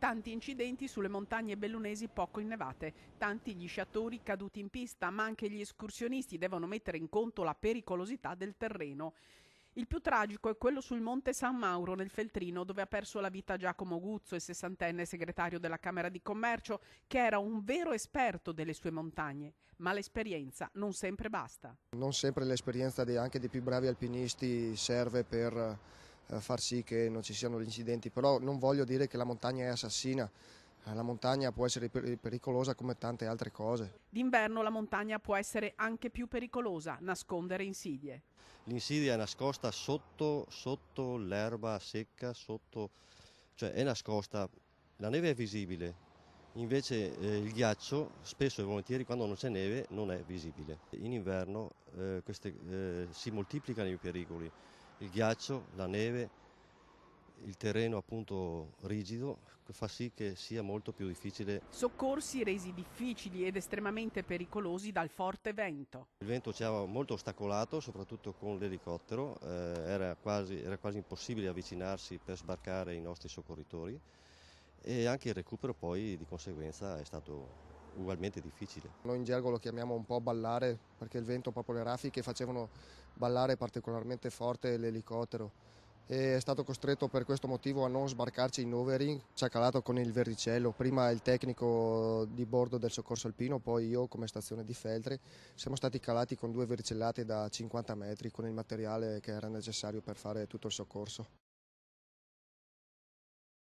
Tanti incidenti sulle montagne bellunesi poco innevate, tanti gli sciatori caduti in pista, ma anche gli escursionisti devono mettere in conto la pericolosità del terreno. Il più tragico è quello sul Monte San Mauro nel Feltrino, dove ha perso la vita Giacomo Guzzo, il sessantenne segretario della Camera di Commercio, che era un vero esperto delle sue montagne, ma l'esperienza non sempre basta. Non sempre l'esperienza anche dei più bravi alpinisti serve per far sì che non ci siano gli incidenti, però non voglio dire che la montagna è assassina. La montagna può essere pericolosa come tante altre cose. D'inverno la montagna può essere anche più pericolosa, nascondere insidie. L'insidia è nascosta sotto l'erba secca, cioè è nascosta, la neve è visibile, invece il ghiaccio spesso e volentieri quando non c'è neve non è visibile. In inverno si moltiplicano i pericoli, il ghiaccio, la neve, il terreno appunto rigido fa sì che sia molto più difficile. Soccorsi resi difficili ed estremamente pericolosi dal forte vento. Il vento ci ha molto ostacolato, soprattutto con l'elicottero, era quasi impossibile avvicinarsi per sbarcare i nostri soccorritori e anche il recupero poi di conseguenza è stato ugualmente difficile. Noi in gergo lo chiamiamo un po' ballare, perché il vento, proprio le raffiche facevano ballare particolarmente forte l'elicottero. E è stato costretto per questo motivo a non sbarcarci in overing, ci ha calato con il verricello, prima il tecnico di bordo del soccorso alpino, poi io come stazione di Feltre, siamo stati calati con 2 verricellate da 50 metri con il materiale che era necessario per fare tutto il soccorso.